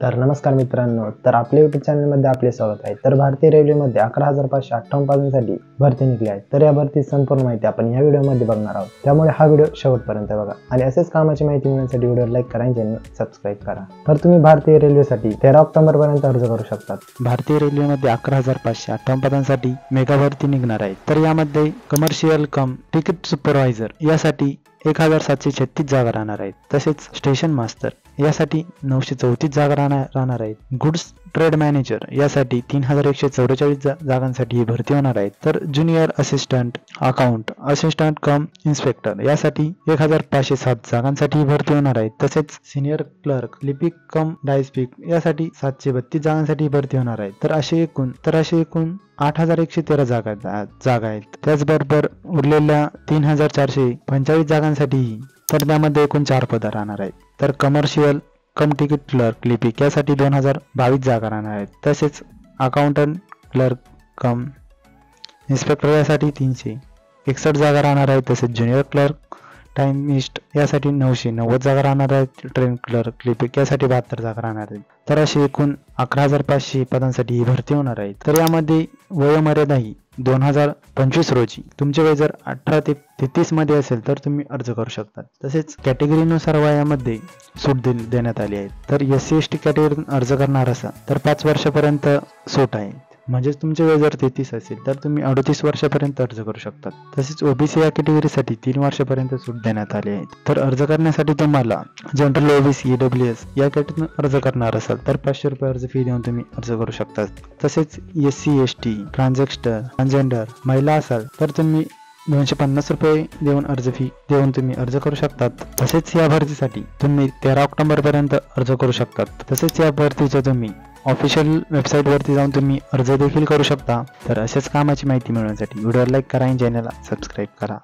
तर नमस्कार मित्रांनो, तर आपल्या यूट्यूब चॅनलमध्ये आपले स्वागत आहे। तर भारतीय रेल्वेमध्ये 11,558 पदांसाठी भरती निघली आहे। तर या भरतीची संपूर्ण माहिती आपण या व्हिडिओमध्ये बघणार आहोत, त्यामुळे हा व्हिडिओ शेवटपर्यंत बघा आणि असेच कामाची माहिती मिळण्यासाठी व्हिडिओ लाईक करा आणि चॅनल सबस्क्राइब करा। तर तुम्ही भारतीय रेल्वेसाठी 13 ऑक्टोबर पर्यंत अर्ज करू शकता। भारतीय रेल्वेमध्ये 11,558 पदांसाठी मेगा भरती निघणार आहे। तर यामध्ये कमर्शियल कम तिकीट सुपरवायझर यासाठी 1,736 जागा राहणार आहेत। तसेच स्टेशन मास्तर यासाठी 934 जागा राहणार आहेत। गुड्स ट्रेड मॅनेजर यासाठी 3,144 जागांसाठी ही भरती होणार आहे। तर ज्युनियर असिस्टंट अकाउंट असिस्टंट कम इन्स्पेक्टर यासाठी 1,507 जागांसाठी ही भरती होणार आहे। तसेच सिनियर क्लर्क लिपिक कम डायस्पिक यासाठी 732 जागांसाठी भरती होणार आहे। तर असे एकूण 8,113 जागा आहेत। त्याचबरोबर उरलेल्या 3,445 जागांसाठी तर त्यामध्ये एकूण 4 पदं राहणार आहेत। तर कमर्शियल कम तिकीट क्लर्क लिपिक यासाठी 2,022 जागा राहणार आहेत। तसेच अकाउंटंट क्लर्क कम इन्स्पेक्टर यासाठी 361 जागा राहणार आहेत। तसेच ज्युनियर क्लर्क टाइमिस्ट यासाठी 990 जागा राहणार आहेत। ट्रेन क्लर्क लिपिक यासाठी 72 जागा राहणार आहेत। तर अशी एकूण 11,500 पदांसाठी ही भरती होणार आहे। तर यामध्ये वयोमर्यादा ही 2025 रोजी तुमचे वय जर 18 ते 33 मध्ये असेल तर तुम्ही अर्ज करू शकता। तसेच कॅटेगरीनुसार वयामध्ये सूट देण्यात आली आहे। तर SC ST कॅटेगरीतून अर्ज करणार असाल तर 5 वर्षापर्यंत सूट आहे। म्हणजेच तुमचे वय जर 33 असेल तर तुम्ही 38 वर्षापर्यंत अर्ज करू शकता। तसेच OBC या कॅटेगरीसाठी 3 वर्षापर्यंत सूट देण्यात आली आहे। तर अर्ज करण्यासाठी तुम्हाला जनरल OBC EWS या कॅटेगरीतून अर्ज करणार असाल तर 500 रुपये अर्ज फी देऊन तुम्ही अर्ज करू शकता। तसेच SC ST ट्रान्सजेंडर महिला असाल तर तुम्ही 250 रुपये देऊन अर्ज फी देऊन तुम्ही अर्ज करू शकतात। तसेच या भरतीसाठी तुम्ही 13 ऑक्टोबर पर्यंत अर्ज करू शकतात। तसेच या भरतीचं तुम्ही ऑफिशियल वेबसाईट वरती जाऊन तुम्ही अर्ज देखील करू शकता। तर अशाच कामाची माहिती मिळवण्यासाठी व्हिडिओ लाईक करा आणि चॅनलला सबस्क्राईब करा।